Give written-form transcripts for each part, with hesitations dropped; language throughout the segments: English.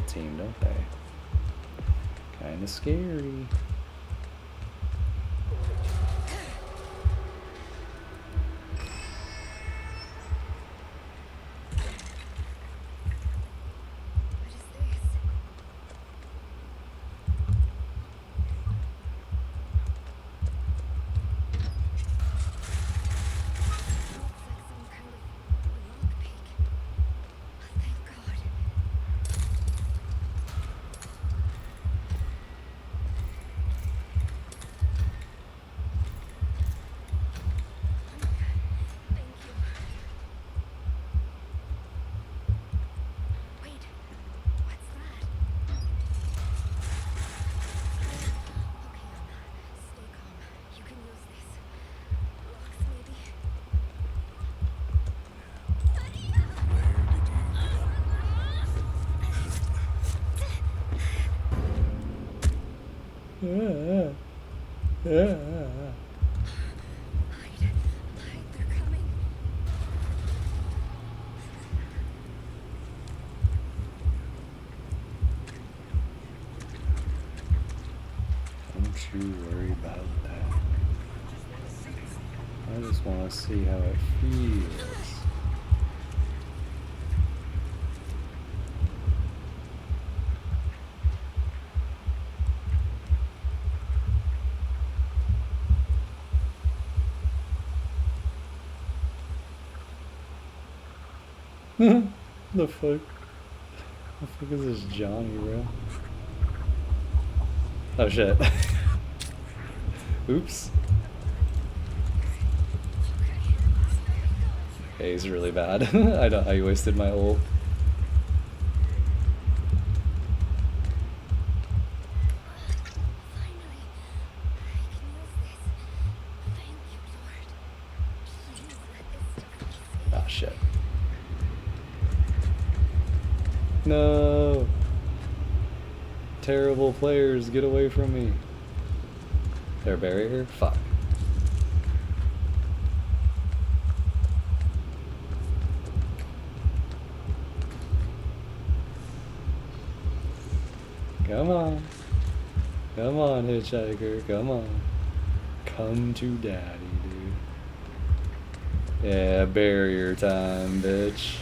team, don't they? Kinda scary. Don't you worry about that. I just want to see how it feels. The fuck? The fuck is this Johnny, bro? Oh shit. Oops. Okay, he's really bad. I wasted my ult. Ah shit. No! Terrible players, get away from me. Their barrier? Fuck. Come on. Come on, hitchhiker, come on. Come to daddy, dude. Yeah, barrier time, bitch.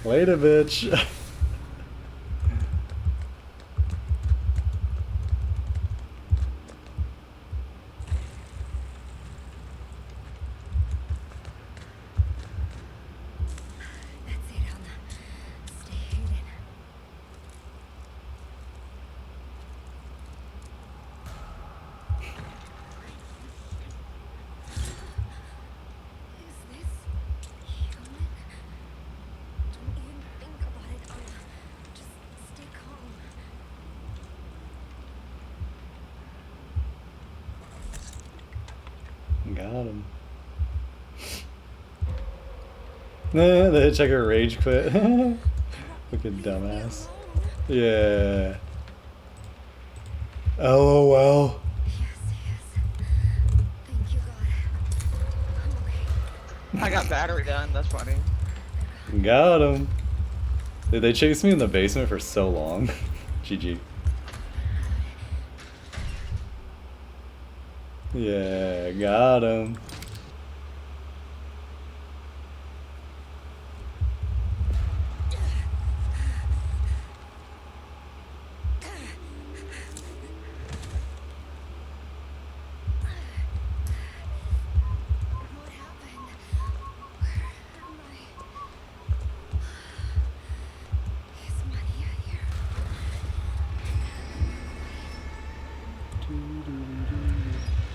Later, bitch. Got him. The hitchhiker rage quit. Fucking dumbass. Yeah. LOL. Thank you, God. I'm okay. I got battery done, that's funny. Got him. Dude, they chased me in the basement for so long. GG. Yeah, got him.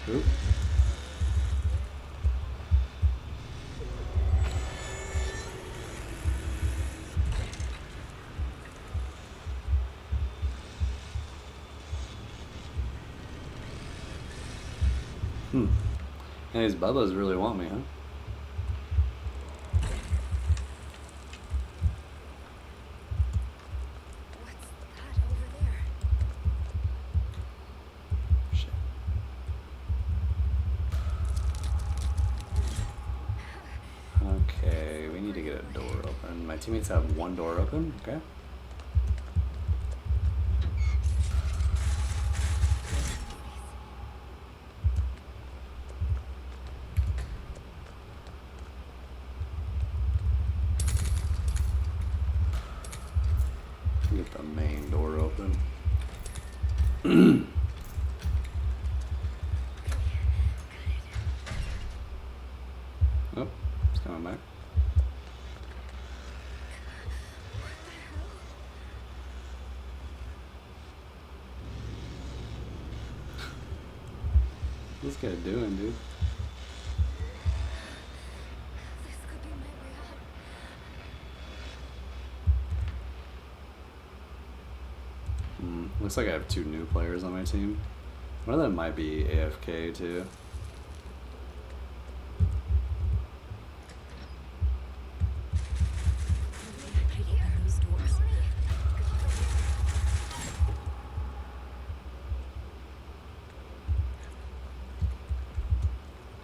Oop. And these Bubbas really want me, huh? my teammates have one door open. Okay. Get the main door open. Oh, it's coming back. What's this guy doing, dude? This could be my way out. Looks like I have 2 new players on my team. One of them might be AFK too. I hear those doors.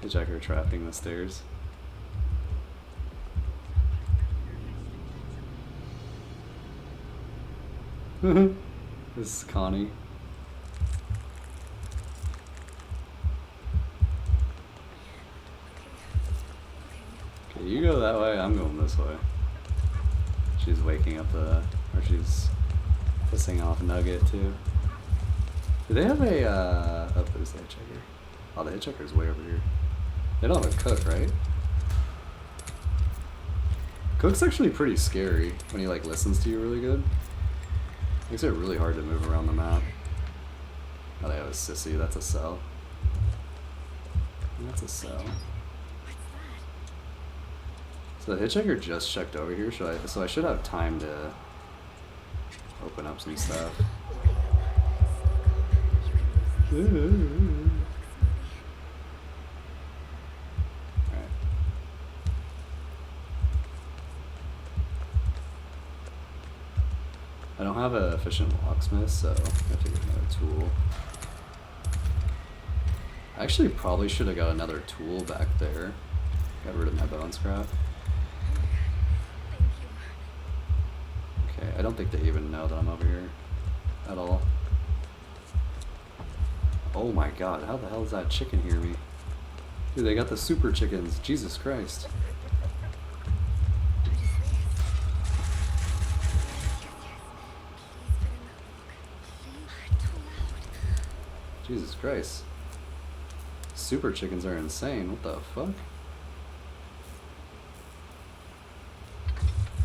Hitchhiker trapping the stairs. This is Connie. Okay, you go that way, I'm going this way. She's waking up or she's pissing off Nugget too. Do they have a, oh, there's the hitchhiker. Oh, the hitchhiker's way over here. They don't have a cook, right? Cook's actually pretty scary when he like listens to you really good. Makes it really hard to move around the map. Oh, they have a sissy, that's a cell. That's a cell. What's that? So the hitchhiker just checked over here, so I should have time to open up some stuff. You can use these. Alright. I don't have an efficient locksmith, so I have to get another tool. I actually probably should have got another tool back there. Got rid of my bone scrap. Thank you. Okay, I don't think they even know that I'm over here at all. Oh my god, how the hell does that chicken hear me? Dude, they got the super chickens. Jesus Christ. Jesus Christ. Super chickens are insane. What the fuck?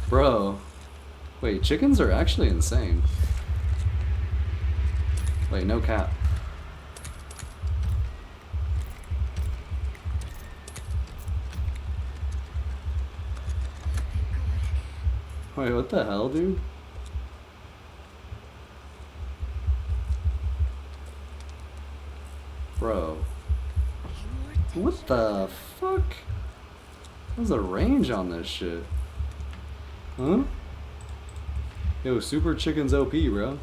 Bro. Wait, chickens are actually insane. Wait, no cap. Wait, what the hell, dude? Bro. What the fuck? What's the range on this shit? Huh? Yo, Super Chicken's OP, bro.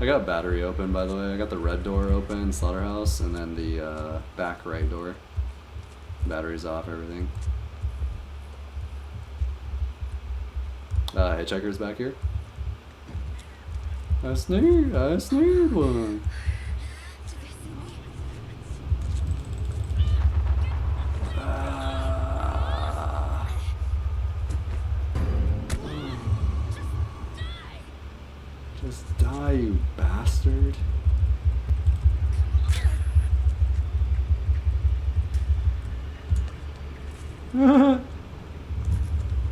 I got battery open, by the way. I got the red door open, slaughterhouse, and then the back right door. Battery's off, everything. Hitchhiker's back here. I snared one. Just die, you bastard.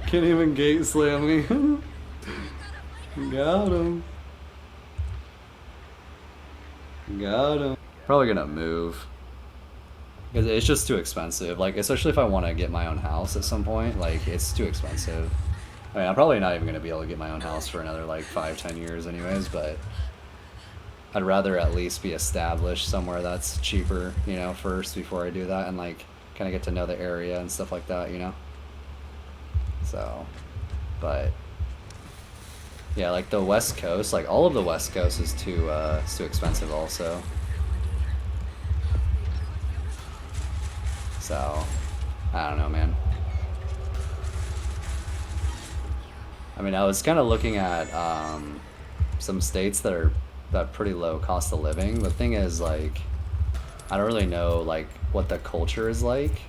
Can't even gate slam me. Got him. Got him. Probably gonna move. Because it's just too expensive. Like, especially if I want to get my own house at some point. Like, it's too expensive. I mean, I'm probably not even gonna be able to get my own house for another like 5-10 years anyways, but I'd rather at least be established somewhere that's cheaper, you know, first before I do that, and like kind of get to know the area and stuff like that, you know. So, but yeah, like the West Coast, like all of the West Coast is too expensive also. So I don't know, man. I mean, I was kind of looking at some states that are that pretty low cost of living. The thing is, like, I don't really know like what the culture is like.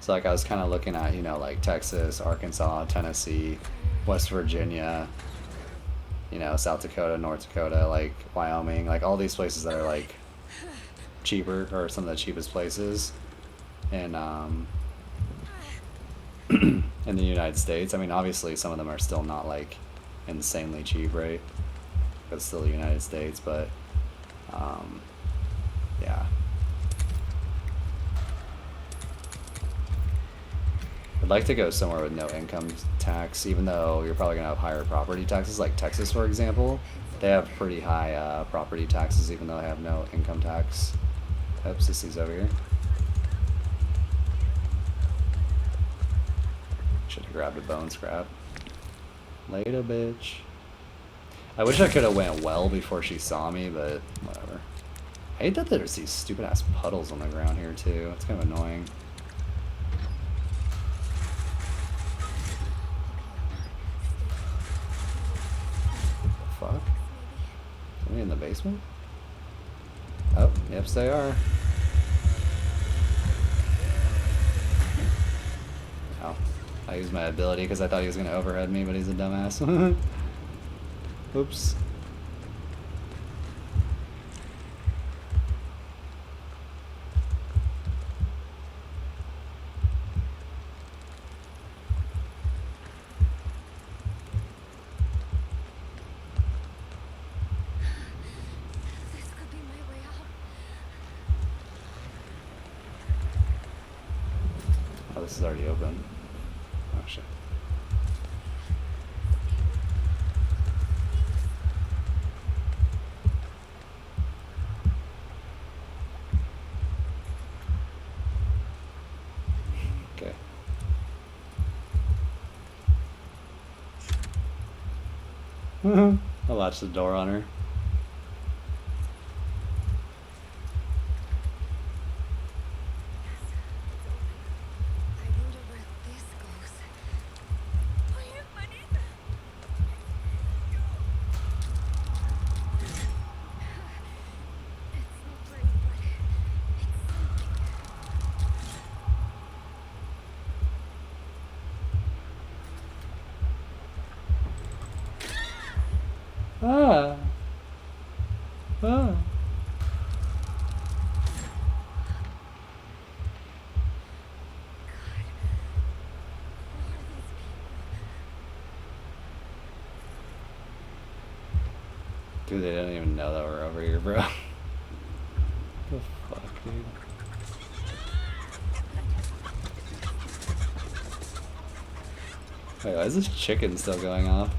So like I was kind of looking at, you know, like Texas, Arkansas, Tennessee, West Virginia, you know, South Dakota, North Dakota, like Wyoming, like all these places that are like cheaper or some of the cheapest places in in the United States. I mean, obviously some of them are still not like insanely cheap, right? But it's still the United States, but yeah. I'd like to go somewhere with no income tax, even though you're probably gonna have higher property taxes, like Texas, for example. They have pretty high property taxes, even though they have no income tax. Oops, this is over here. Should have grabbed a bone scrap. Later, bitch. I wish I could have went well before she saw me, but whatever. I hate that there's these stupid ass puddles on the ground here too. It's kind of annoying. Fuck? Somebody in the basement? Oh, yep, they are. Oh, I used my ability because I thought he was going to overhead me, but he's a dumbass. Oops. Oh, this is already open. Oh, shit. Okay. I'll latch the door on her. Ah. Ah. Dude, they don't even know that we're over here, bro. What the fuck, dude? Wait, why is this chicken still going off?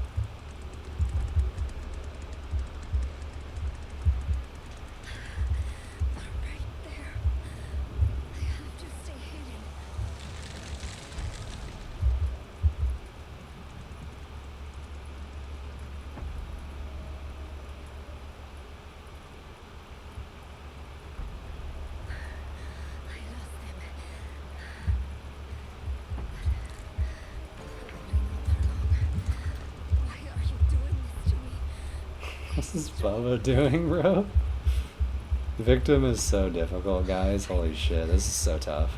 What's this Bubba doing, bro? The victim is so difficult, guys. Holy shit, this is so tough.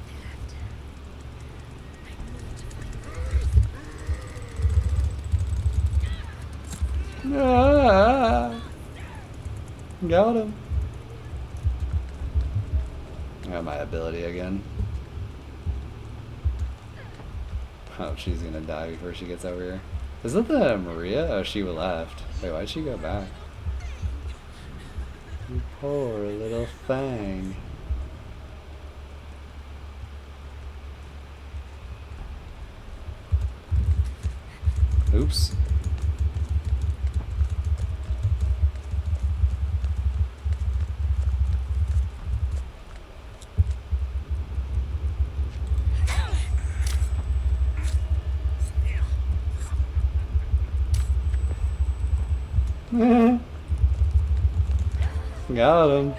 Ah, got him. I got my ability again. Oh, she's gonna die before she gets over here. Is that the Maria? Oh, she left. Wait, why'd she go back? You poor little thing. Oops. Got him.